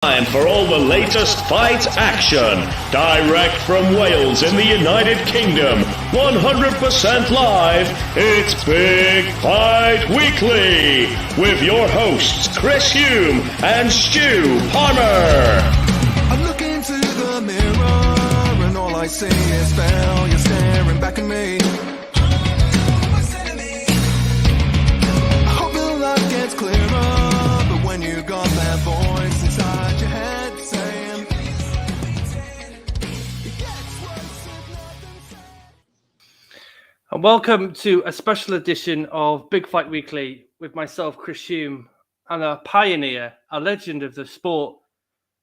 Time for all the latest fight action, direct from Wales in the United Kingdom, 100% live, it's Big Fight Weekly, with your hosts Chris Hume and Stu Palmer. I look into the mirror and all I see is failure staring back at me. I hope the light gets clearer, but when you got that voice inside your head saying And welcome to a special edition of Big Fight Weekly with myself, Chris Hume, and a pioneer, a legend of the sport,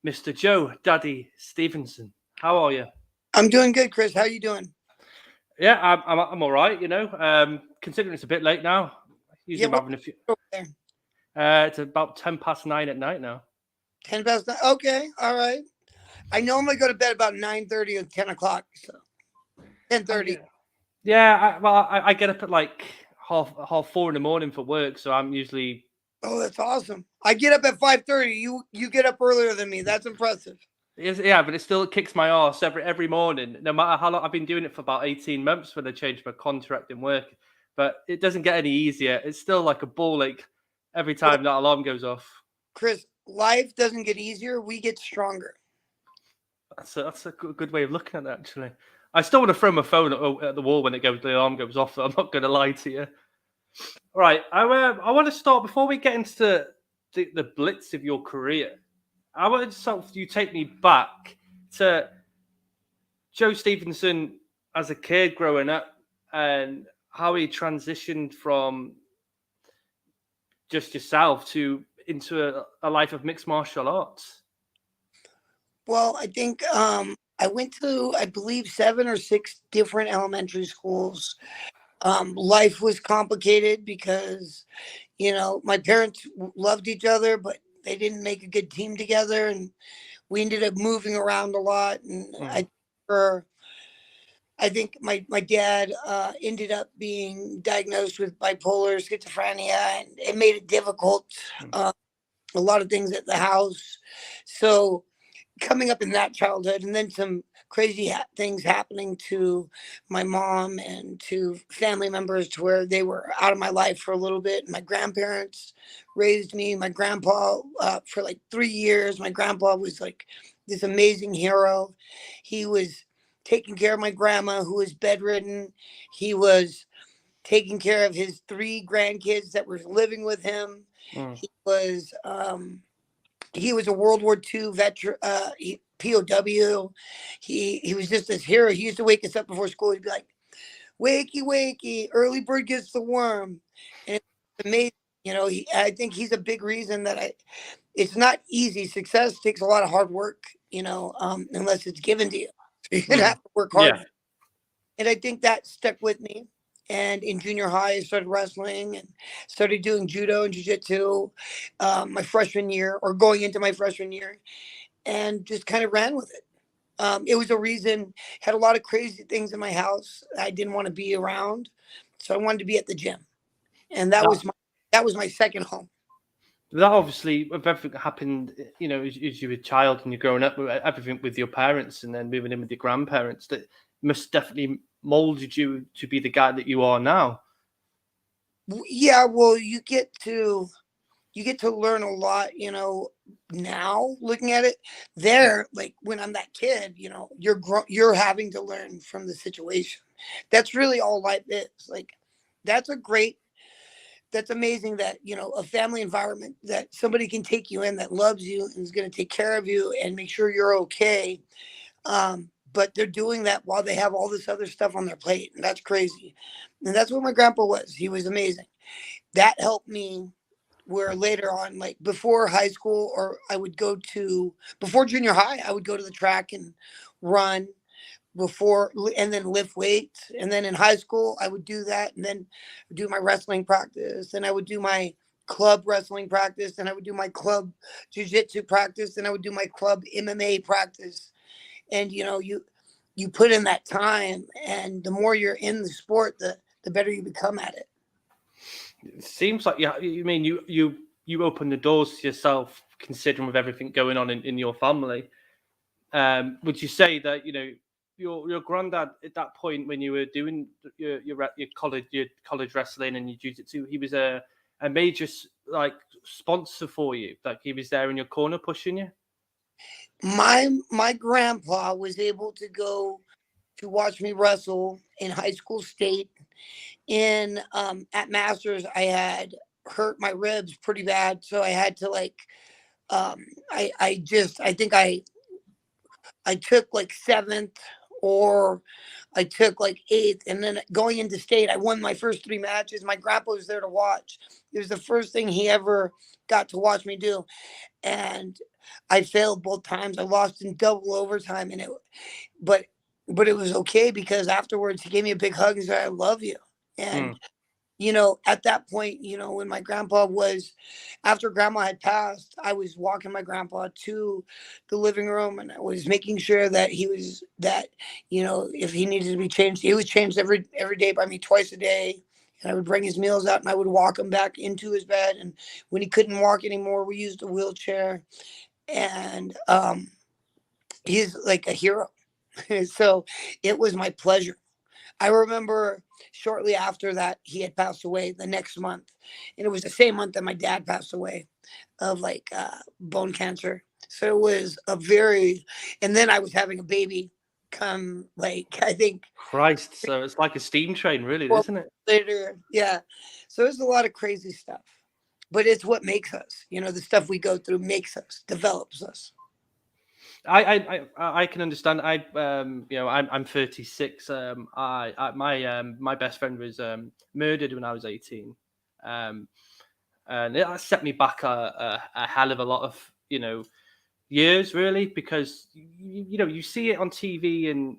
Mr. Joe Daddy Stevenson. How are you? I'm doing good, Chris. How are you doing? Yeah, I'm all right. You know, considering it's a bit late now. Usually I'm having a few. It's about 9:10 at night now. 10 past 9. Okay, all right. I normally go to bed about 9:30 or 10 o'clock. So 10:30. Yeah, I get up at like half 4 in the morning for work, so I'm usually. Oh, that's awesome. I get up at 5:30. You get up earlier than me. That's impressive. Yeah, but it still kicks my arse every morning, no matter how long. I've been doing it for about 18 months when I changed my contract in work, but it doesn't get any easier. It's still like a ball ache every time that alarm goes off. Chris, life doesn't get easier. We get stronger. That's a good way of looking at it, actually. I still want to throw my phone at the wall when the alarm goes off. So I'm not going to lie to you. All right, I want to start before we get into the blitz of your career. I want you take me back to Joe Stevenson as a kid growing up and how he transitioned from just yourself into a life of mixed martial arts. Well, I think I went to, I believe, 7 or 6 different elementary schools. Life was complicated because, you know, my parents loved each other, but they didn't make a good team together, and we ended up moving around a lot. And I think my dad ended up being diagnosed with bipolar schizophrenia, and it made it difficult. A lot of things at the house. So coming up in that childhood, and then some crazy things happening to my mom and to family members to where they were out of my life for a little bit. My grandparents raised me. My grandpa, for like 3 years, my grandpa was like this amazing hero. He was taking care of my grandma, who was bedridden. He was taking care of his 3 grandkids that were living with him. He was a World War II veteran, POW. He was just this hero. He used to wake us up before school. He'd be like, "Wakey, wakey, early bird gets the worm." And it's amazing. You know, I think he's a big reason that it's not easy. Success takes a lot of hard work, you know, unless it's given to you. So you're going to have to work hard. Yeah. And I think that stuck with me. And in junior high, I started wrestling and started doing judo and jiu-jitsu my freshman year, or going into my freshman year, and just kind of ran with it. It was a reason, had a lot of crazy things in my house I didn't want to be around. So I wanted to be at the gym. And that was my second home. That obviously, with everything that happened, you know, as you were a child and you're growing up, with everything with your parents and then moving in with your grandparents, that must definitely molded you to be the guy that you are now. Yeah, well, you get to learn a lot, you know, now looking at it. There, like when I'm that kid, you know, you're having to learn from the situation. That's really all life is. Like, that's amazing that, you know, a family environment that somebody can take you in, that loves you and is going to take care of you and make sure you're okay. But they're doing that while they have all this other stuff on their plate. And that's crazy. And that's what my grandpa was. He was amazing. That helped me where later on, like before high school, or before junior high, I would go to the track and run and then lift weights. And then in high school, I would do that and then do my wrestling practice. And I would do my club wrestling practice. And I would do my club jiu-jitsu practice. And I would do my club MMA practice. And, you know, you put in that time, and the more you're in the sport, the better you become at it. It seems like you open the doors to yourself considering with everything going on in your family. Would you say that, you know, your granddad at that point when you were doing your college wrestling and your jiu-jitsu, he was a major like sponsor for you? Like he was there in your corner pushing you? My grandpa was able to go to watch me wrestle in high school state. In at Masters, I had hurt my ribs pretty bad, so I had to like I think I took like seventh, or I took like eighth, and then going into state, I won my first 3 matches. My grandpa was there to watch. It was the first thing he ever got to watch me do, and I failed both times. I lost in double overtime, and but but it was okay because afterwards he gave me a big hug and said, "I love you." And you know, at that point, you know, when my grandpa was, after grandma had passed, I was walking my grandpa to the living room, and I was making sure that you know, if he needed to be changed, he was changed every day by me twice a day. And I would bring his meals out and I would walk him back into his bed. And when he couldn't walk anymore, we used a wheelchair. And he's like a hero. So it was my pleasure. I remember shortly after that, he had passed away the next month. And it was the same month that my dad passed away of like bone cancer. So it was and then I was having a baby come, like, I think. Christ. So it's like a steam train, really, isn't it? Later. Yeah. So there's a lot of crazy stuff. But it's what makes us, you know, the stuff we go through makes us, develops us. I can understand. You know, I'm 36. My best friend was murdered when I was 18, and it set me back a hell of a lot of, you know, years, really, because you know, you see it on TV and,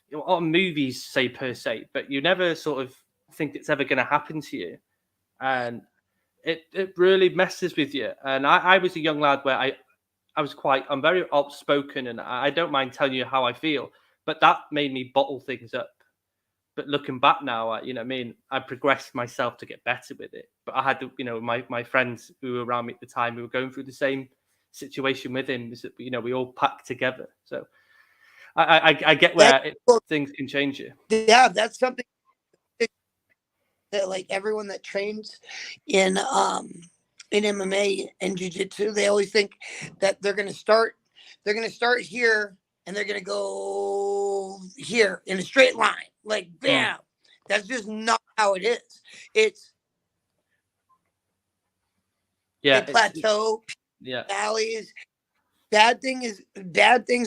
you know, on movies, say per se, but you never sort of think it's ever going to happen to you, and it really messes with you. And I was a young lad where I'm very outspoken, and I don't mind telling you how I feel, but that made me bottle things up. But looking back now, you know what I mean, I progressed myself to get better with it. But I had to, you know, my friends who were around me at the time who were going through the same situation with him, is that, you know, we all packed together. So I get where things can change you. Yeah, that's something that like everyone that trains in MMA and jiu-jitsu, they always think that they're going to start here and they're going to go here in a straight line, like bam. That's just not how it is. It's a plateau, valleys. Bad things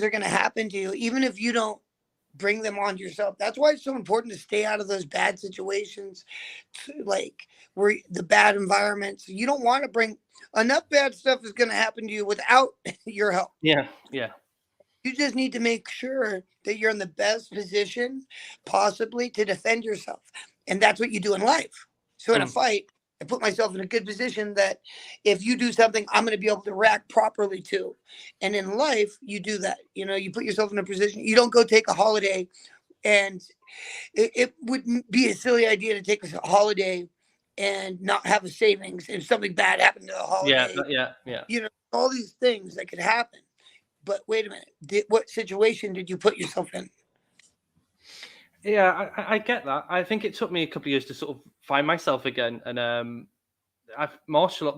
are going to happen to you, even if you don't bring them on yourself. That's why it's so important to stay out of those bad situations, like where the bad environments. You don't want to bring enough bad stuff is going to happen to you without your help. Yeah. You just need to make sure that you're in the best position possibly to defend yourself. And that's what you do in life. So in a fight, I put myself in a good position that if you do something, I'm going to be able to react properly too. And in life, you do that. You know, you put yourself in a position. You don't go take a holiday, and it would be a silly idea to take a holiday and not have a savings if something bad happened to the holiday. Yeah. You know, all these things that could happen. But wait a minute, what situation did you put yourself in? Yeah, I get that. I think it took me a couple of years to sort of find myself again, and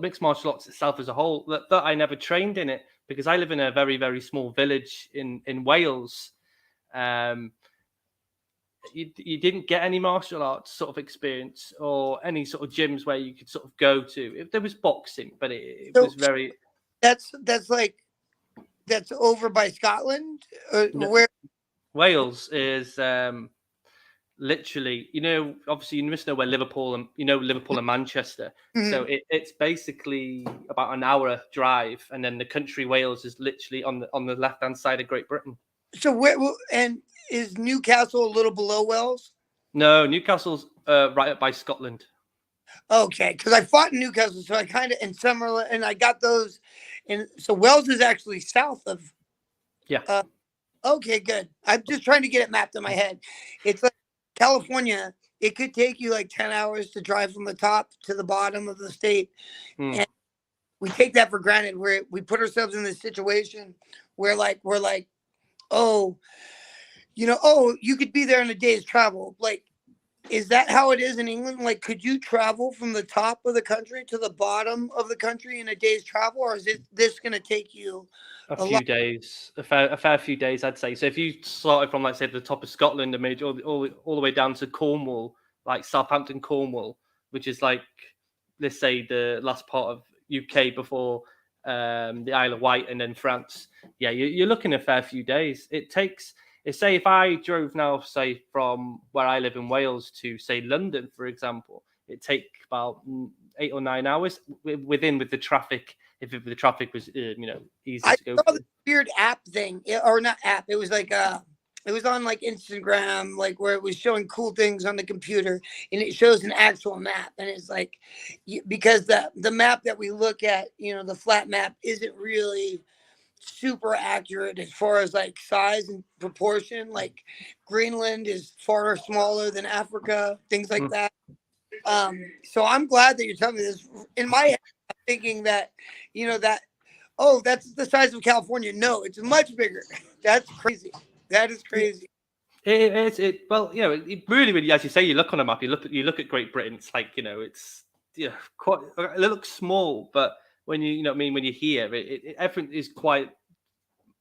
mixed martial arts itself as a whole, that I never trained in it because I live in a very, very small village in Wales. You didn't get any martial arts sort of experience or any sort of gyms where you could sort of go to. There was boxing, but it was very. That's over by Scotland. No. Where Wales is literally, you know, obviously you must know where Liverpool and Manchester. So it's basically about an hour drive, and then the country Wales is literally on the left hand side of Great Britain. So where and is Newcastle a little below Wales? No, Newcastle's right up by Scotland. Okay, because I fought in Newcastle, so I kind of in Summerlin, and I got those, and so Wales is actually south of. Yeah. Okay, good. I'm just trying to get it mapped in my head. It's like California. It could take you like 10 hours to drive from the top to the bottom of the state, and we take that for granted, where we put ourselves in this situation where like we're like, oh, oh, you could be there in a day's travel. Like, is that how it is in England? Like, could you travel from the top of the country to the bottom of the country in a day's travel, or is this going to take you A a few lot? days, a fair few days, I'd say. So if you started from, like, say, the top of Scotland and made all the way down to Cornwall, like Southampton, Cornwall, which is like, let's say, the last part of UK before the Isle of Wight and then France, yeah, you're looking a fair few days. It takes, say, if I drove now, say, from where I live in Wales to, say, London, for example, it take about 8 or 9 hours with the traffic. If the traffic was, easy I to go saw through. this weird app thing, or not app. It was like it was on like Instagram, like where it was showing cool things on the computer, and it shows an actual map, and it's like, because the map that we look at, the flat map, isn't really super accurate as far as like size and proportion. Like Greenland is far smaller than Africa, things like that. So I'm glad that you're telling me this. In my head, I'm thinking that, that, oh, that's the size of California. No, it's much bigger. That's crazy. That is crazy. Well, it really, really, as you say, you look on a map, you look at Great Britain. It's like, it's quite. It looks small, but when when you hear it, everything is quite.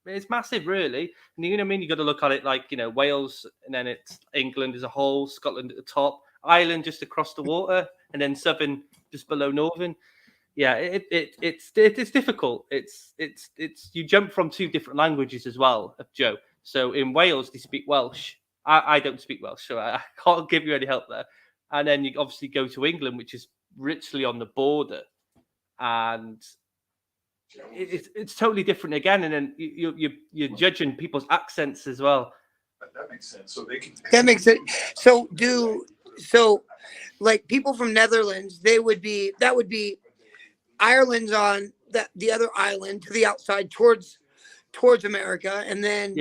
It's massive, really. And you got to look at it like, Wales, and then it's England as a whole, Scotland at the top, Ireland just across the water, and then Southern just below Northern. Yeah, it's difficult. It's you jump from two different languages as well, Joe. So in Wales they speak Welsh. I don't speak Welsh, so I can't give you any help there. And then you obviously go to England, which is richly on the border, and it's totally different again. And then you're judging people's accents as well. That makes sense. So they can. That makes it. So like people from Netherlands, that would be Ireland's on the other island to the outside towards America, and then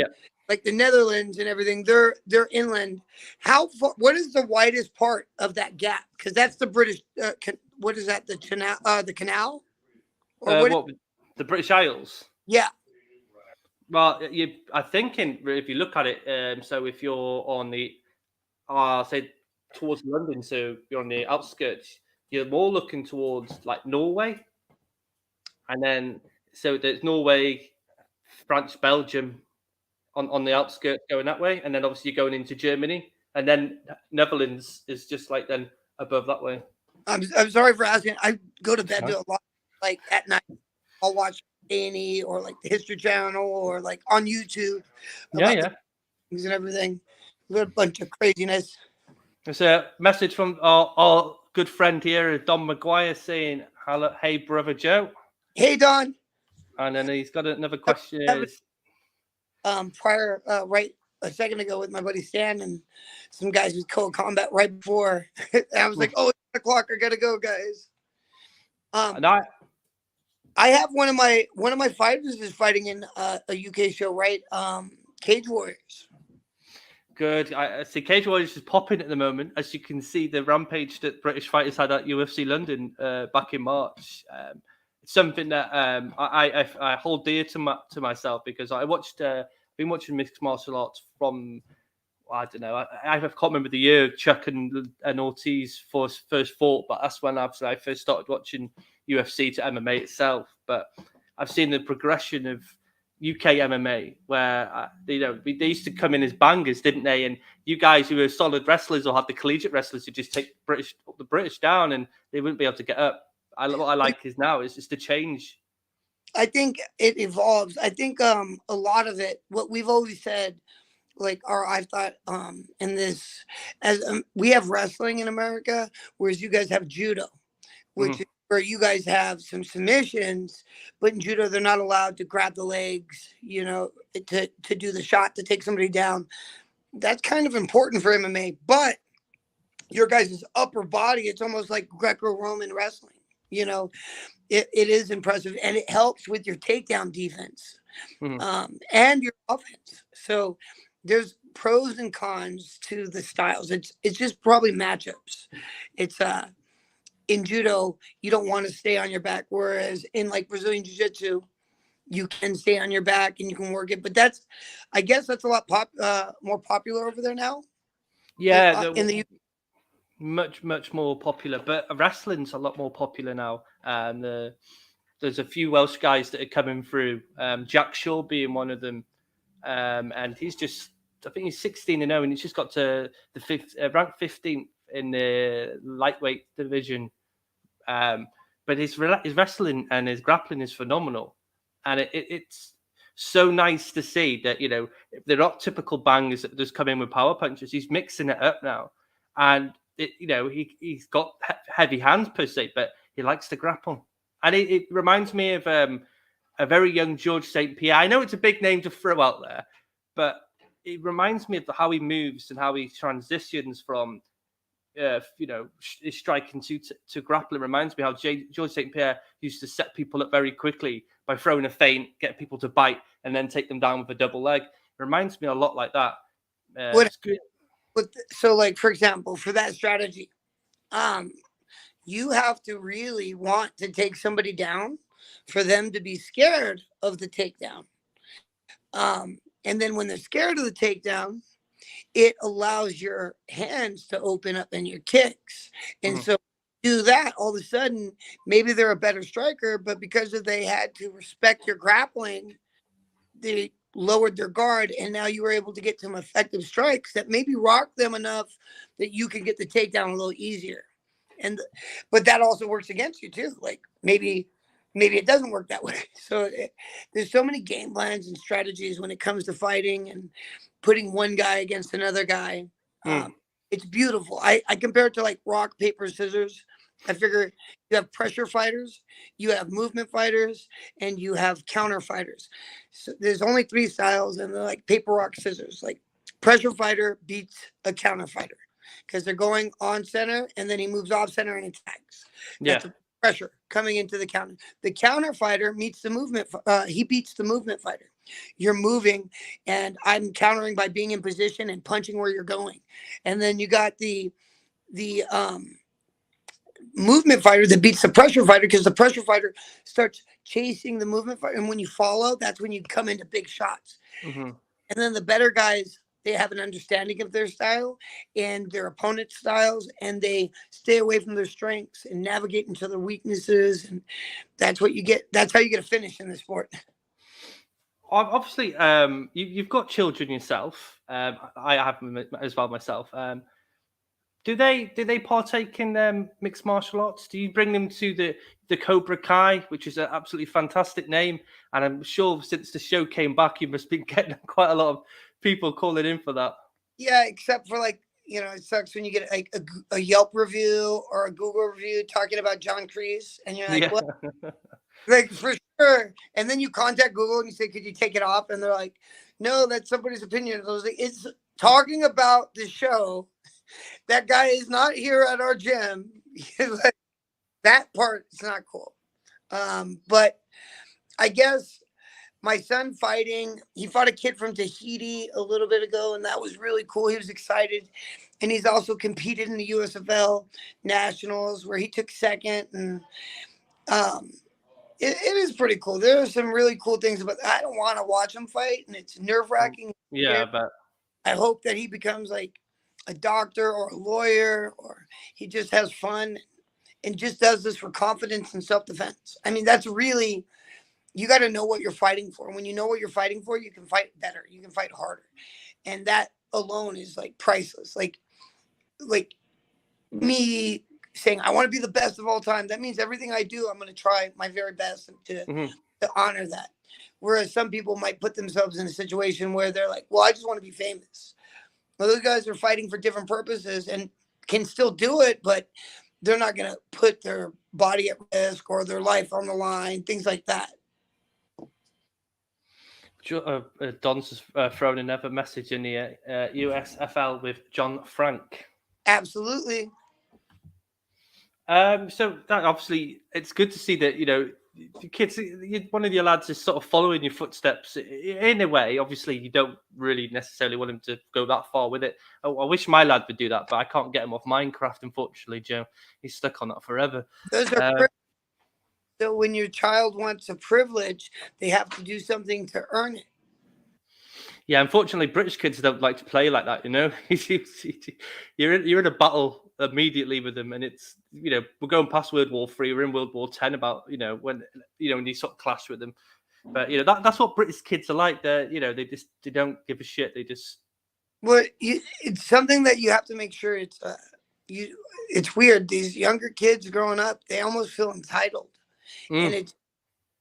like the Netherlands and everything, they're inland. How far? What is the widest part of that gap? Because that's the British. What is that? The canal? Or The British Isles? Yeah. Well, I think if you look at it, so if you're on the, say, towards London, so you're on the outskirts, you're more looking towards like Norway, and then so there's Norway, France, Belgium, on the outskirts going that way, and then obviously you're going into Germany, and then Netherlands is just like then above that way. I'm sorry for asking. I go to bed a lot, like at night. I'll watch A&E or like the History Channel or like on YouTube. Things and everything. A bunch of craziness. There's a message from our good friend here, Don McGuire, saying, "Hello, hey brother Joe." Hey Don. And then he's got another question. Prior, right a second ago with my buddy Stan and some guys with Cold Combat right before. I was like, oh, it's 1 o'clock. I gotta go, guys. And I have one of my fighters is fighting in a UK show, right? Cage Warriors. Good. I see Cage Warriors is popping at the moment. As you can see, the rampage that British fighters had at UFC London back in March. It's something that I hold dear to myself, because I watched. Been watching mixed martial arts from, I don't know. I can't remember the year Chuck and Ortiz first fought, but that's when I first started watching UFC to MMA itself. But I've seen the progression of UK MMA, where they used to come in as bangers, didn't they? And you guys who are solid wrestlers or have the collegiate wrestlers who just take the British down, and they wouldn't be able to get up. What I like is now is just the change. I think it evolves. I think a lot of it, what we've always said, like, or I've thought in this, as we have wrestling in America, whereas you guys have judo, which is where you guys have some submissions, but in judo they're not allowed to grab the legs, to do the shot to take somebody down. That's kind of important for MMA, but your guys' upper body, it's almost like Greco-Roman wrestling. It is impressive, and it helps with your takedown defense and your offense. So there's pros and cons to the styles. It's just probably matchups. It's in judo, you don't want to stay on your back. Whereas in like Brazilian jiu-jitsu, you can stay on your back and you can work it. But I guess that's a lot more popular over there now. Yeah, In the much more popular, but wrestling's a lot more popular now. And there's a few Welsh guys that are coming through. Jack Shaw being one of them, and he's just, I think he's 16-0, and he's just got to the ranked 15th in the lightweight division. But his wrestling and his grappling is phenomenal, and it's so nice to see that, you know, they're not typical bangers that just come in with power punches. He's mixing it up now, and you know, he's got heavy hands per se, but he likes to grapple, and it reminds me of a very young George St. Pierre. I know it's a big name to throw out there, but it reminds me of how he moves and how he transitions from you know, striking to grappling. Reminds me how George St. Pierre used to set people up very quickly by throwing a feint, get people to bite, and then take them down with a double leg. It reminds me a lot like that. So, like, for example, for that strategy, you have to really want to take somebody down for them to be scared of the takedown. And then when they're scared of the takedown, it allows your hands to open up and your kicks. And so do that, all of a sudden, maybe they're a better striker, but because they had to respect your grappling, they lowered their guard, and now you were able to get some effective strikes that maybe rocked them enough that you could get the takedown a little easier. But that also works against you too. Like maybe it doesn't work that way. So there's so many game plans and strategies when it comes to fighting and putting one guy against another guy. It's beautiful. I compare it to like rock, paper, scissors. I figure you have pressure fighters, you have movement fighters, and you have counter fighters. So there's only 3 styles, and they're like paper, rock, scissors. Like pressure fighter beats a counter fighter because they're going on center, and then he moves off center and attacks. That's pressure coming into the counter. The counter fighter meets the movement. He beats the movement fighter. You're moving, and I'm countering by being in position and punching where you're going. And then you got the movement fighter that beats the pressure fighter because the pressure fighter starts chasing the movement fighter, and when you follow, that's when you come into big shots. And then the better guys, they have an understanding of their style and their opponent's styles, and they stay away from their strengths and navigate into their weaknesses, and that's what you get. That's how you get a finish in the sport. Obviously, you've got children yourself. I have them as well myself. Do they partake in mixed martial arts? Do you bring them to the Cobra Kai, which is an absolutely fantastic name? And I'm sure since the show came back, you must be getting quite a lot of people calling in for that. Yeah, except for like, you know, it sucks when you get like a Yelp review or a Google review talking about John Kreese, and you're like, what? Like, for sure. And then you contact Google and you say, could you take it off? And they're like, no, that's somebody's opinion. I was like, it's talking about the show. That guy is not here at our gym. Like, that part is not cool. But I guess my son he fought a kid from Tahiti a little bit ago, and that was really cool. He was excited. And he's also competed in the USFL Nationals where he took second. And it is pretty cool. There are some really cool things about I don't want to watch him fight, and it's nerve-wracking. Yeah, but I hope that he becomes like a doctor or a lawyer, or he just has fun and just does this for confidence and self-defense. I mean, that's really, you got to know what you're fighting for. When you know what you're fighting for, you can fight better. You can fight harder. And that alone is like priceless. Like me saying, I want to be the best of all time. That means everything I do, I'm going to try my very best to honor that. Whereas some people might put themselves in a situation where they're like, well, I just want to be famous. Well, those guys are fighting for different purposes and can still do it, but they're not going to put their body at risk or their life on the line, things like that. Don's just thrown another message in the USFL with John Frank. Absolutely. So that obviously, it's good to see that, you know, kids, one of your lads is sort of following your footsteps in a way. Obviously, you don't really necessarily want him to go that far with it. I wish my lad would do that, but I can't get him off Minecraft, unfortunately, Joe. He's stuck on that forever. Those are so when your child wants a privilege, they have to do something to earn it. Yeah, unfortunately, British kids don't like to play like that. You know, you're in a battle immediately with them, and it's we're going past World War III, we're in World War X about when you sort of clash with them. But that's what British kids are like. They don't give a shit. They just it's something that you have to make sure it's It's weird. These younger kids growing up, they almost feel entitled, and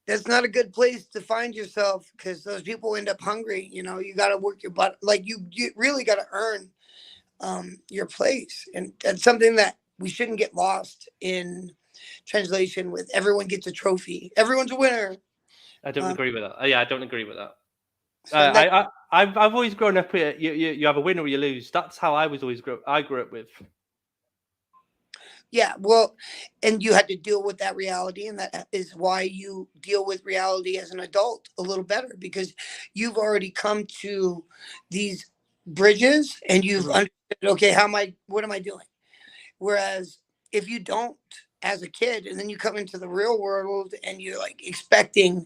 that's not a good place to find yourself because those people end up hungry. You got to work your butt. Like you really got to earn your place, and that's something that we shouldn't get lost in translation. With everyone gets a trophy, everyone's a winner. I don't agree with that. Yeah, I don't agree with that. So I've always grown up with you have a win or you lose. That's how I was always I grew up with. Yeah, well, and you had to deal with that reality, and that is why you deal with reality as an adult a little better because you've already come to these bridges and you've understood, okay, what am I doing? Whereas if you don't as a kid and then you come into the real world and you're like expecting,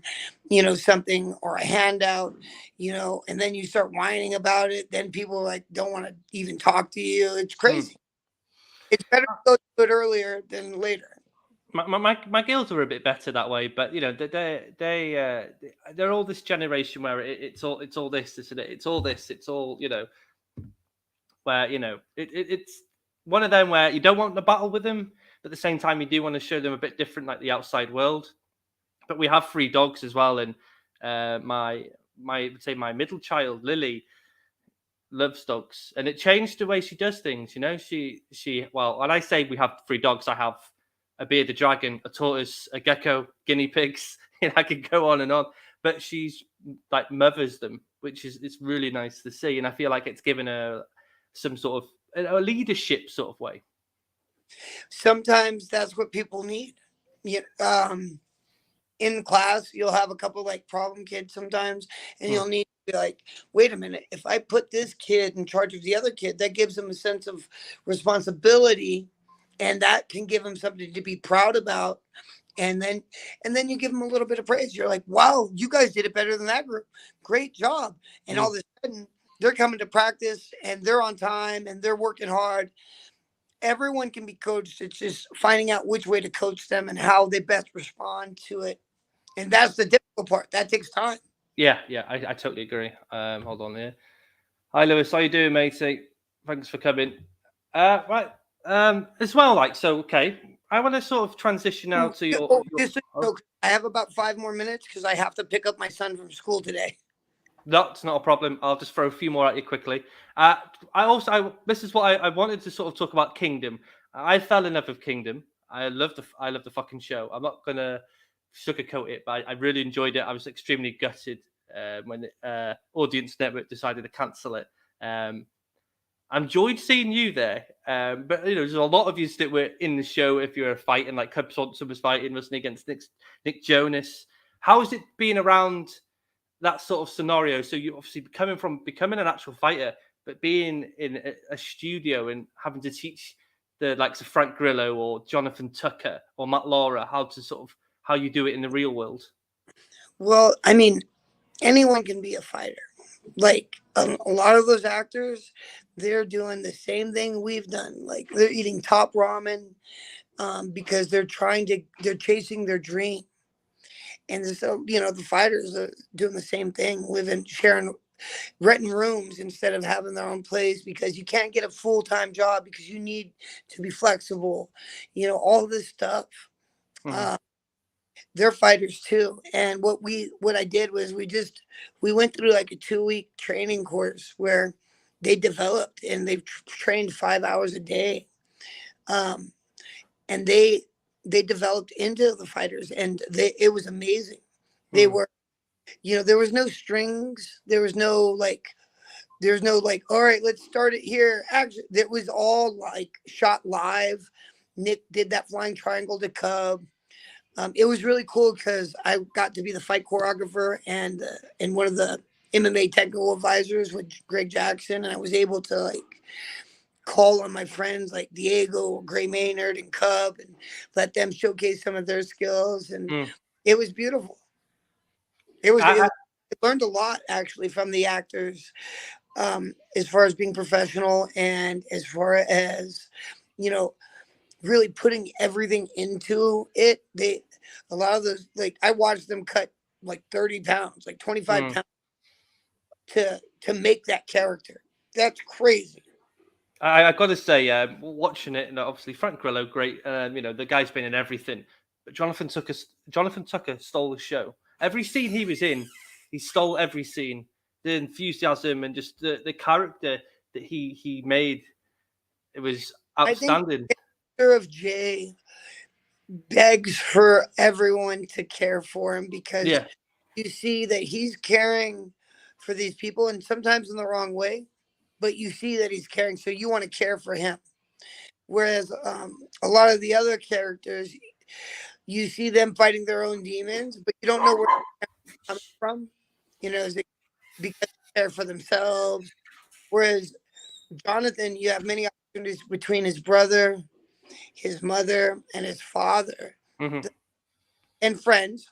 something or a handout, and then you start whining about it, then people like don't want to even talk to you. It's crazy. It's better to go to it earlier than later. My girls are a bit better that way, but they're all this generation where it's all this, isn't it? It's all this, it's all where it's one of them where you don't want to battle with them, but at the same time you do want to show them a bit different, like the outside world. But we have 3 dogs as well, and my middle child Lily loves dogs, and it changed the way she does things. Well, when I say we have 3 dogs, I have a bearded dragon, a tortoise, a gecko, guinea pigs. I could go on and on, but she's like mothers them, which is it's really nice to see, and I feel like it's given her some sort of a leadership sort of way. Sometimes that's what people need. In class, you'll have a couple like problem kids sometimes, and you'll need to be like, wait a minute, if I put this kid in charge of the other kid, that gives them a sense of responsibility, and that can give them something to be proud about. And then you give them a little bit of praise. You're like, wow, you guys did it better than that group. Great job. And all of a sudden, they're coming to practice, and they're on time, and they're working hard. Everyone can be coached. It's just finding out which way to coach them and how they best respond to it. And that's the difficult part. That takes time. Yeah, I totally agree. Hold on here. Hi, Lewis. How you doing, matey? Thanks for coming. Right. As well, okay. I want to sort of transition now to your I have about 5 more minutes because I have to pick up my son from school today. That's not a problem. I'll just throw a few more at you quickly. This is what I wanted to sort of talk about Kingdom. I fell in love with Kingdom. I love the fucking show. I'm not gonna sugarcoat it, but I really enjoyed it. I was extremely gutted when the Audience Network decided to cancel it. I enjoyed seeing you there, but there's a lot of you that were in the show. If you're fighting, like Cub Swanson was fighting, wasn't he, against Nick Jonas? How is it being around that sort of scenario? So you obviously becoming an actual fighter, but being in a studio and having to teach the likes of Frank Grillo or Jonathan Tucker or Matt Laura how you do it in the real world. Well, I mean, anyone can be a fighter. Like a lot of those actors, they're doing the same thing we've done. Like they're eating top ramen because they're chasing their dream. And so, the fighters are doing the same thing, renting rooms instead of having their own place because you can't get a full-time job because you need to be flexible, all this stuff. They're fighters too. And what I did was we went through like a 2-week training course where they developed and they've trained 5 hours a day. And they developed into the fighters, and it was amazing. They were, there was no strings. There was no like, all right, let's start it here. Actually, it was all like shot live. Nick did that flying triangle to Cub. It was really cool because I got to be the fight choreographer and one of the MMA technical advisors with Greg Jackson, and I was able to like call on my friends like Diego, Gray Maynard, and Cub, and let them showcase some of their skills, and it was beautiful. I learned a lot actually from the actors, as far as being professional and as far as, you know, really putting everything into it. A lot of those, like I watched them cut like 30 pounds, like 25 pounds to make that character. That's crazy. I got to say, watching it, and obviously Frank Grillo, great. The guy's been in everything. But Jonathan Tucker stole the show. Every scene he was in, he stole every scene. The enthusiasm and just the character that he made, it was outstanding. I think the character of Jay begs for everyone to care for him because you see that he's caring for these people, and sometimes in the wrong way, but you see that he's caring, so you want to care for him. Whereas a lot of the other characters, you see them fighting their own demons, but you don't know where they're coming from. Is it because they care for themselves? Whereas Jonathan, you have many opportunities between his brother, his mother, and his father, and friends,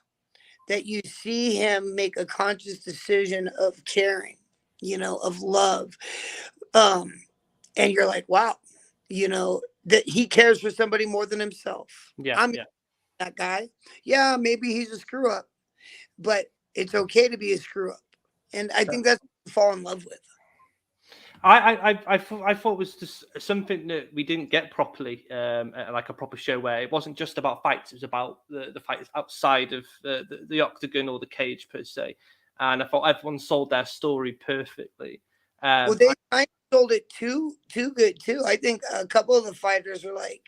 that you see him make a conscious decision of caring, of love. And you're like, wow, that he cares for somebody more than himself. I'm that guy. Yeah, maybe he's a screw up, but it's okay to be a screw up. And I think that's what I fall in love with. I thought it was just something that we didn't get properly, like a proper show where it wasn't just about fights; it was about the fights outside of the octagon or the cage per se. And I thought everyone sold their story perfectly. Well, they kind of sold it too good too. I think a couple of the fighters were like,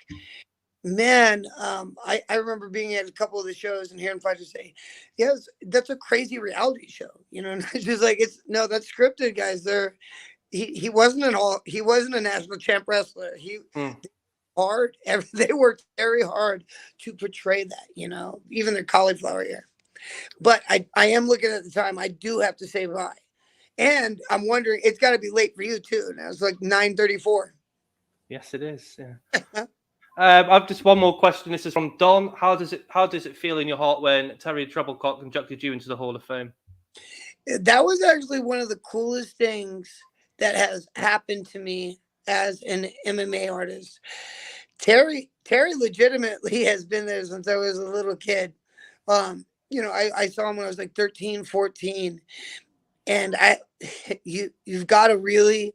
"Man, I remember being at a couple of the shows and hearing fighters say, yes, that's a crazy reality show." And it's just like that's scripted, guys. He wasn't a national champ wrestler. Hard. They worked very hard to portray that, even their cauliflower ear. But I am looking at the time. I do have to say bye. And I'm wondering, it's got to be late for you too. Now it's like 9:34. Yes, it is. Yeah. I've just one more question. This is from Don. How does it feel in your heart when Terry Trebilcock inducted you into the Hall of Fame? That was actually one of the coolest things that has happened to me as an MMA artist. Terry legitimately has been there since I was a little kid. I saw him when I was like 13, 14. And you've got to really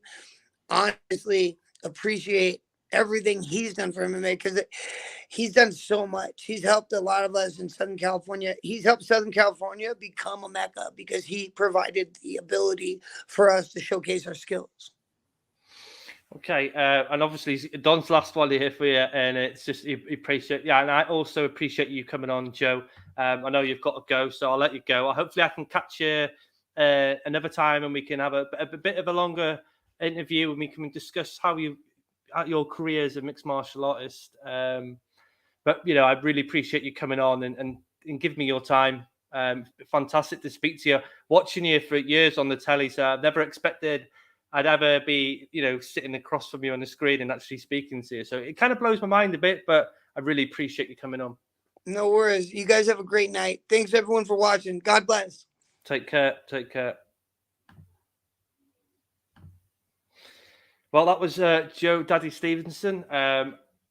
honestly appreciate everything he's done for MMA, because he's done so much. He's helped a lot of us in Southern California. He's helped Southern California become a mecca because he provided the ability for us to showcase our skills. Okay, and obviously Don's last one here for you, and it's just appreciate. Yeah, and I also appreciate you coming on, Joe. I know you've got to go, so I'll let you go. Hopefully, I can catch you another time, and we can have a bit of a longer interview, and we can discuss how your career as a mixed martial artist. But I really appreciate you coming on and giving me your time. Fantastic to speak to you. Watching you for years on the telly, so I've never expected I'd ever be, sitting across from you on the screen and actually speaking to you. So it kind of blows my mind a bit, but I really appreciate you coming on. No worries. You guys have a great night. Thanks everyone for watching. God bless. Take care. Take care. Well, that was Joe Daddy Stevenson.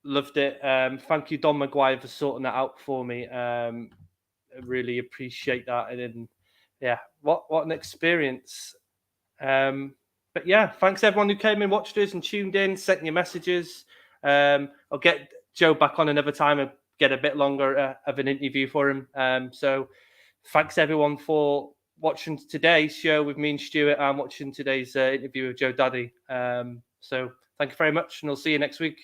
Loved it. Thank you, Don McGuire, for sorting that out for me. I really appreciate that. And then, yeah, what an experience. But yeah, thanks everyone who came and watched us and tuned in, sent your messages. I'll get Joe back on another time and get a bit longer of an interview for him. So thanks everyone for watching today's show with me and Stuart, and watching today's interview with Joe Daddy. So thank you very much, and I'll see you next week.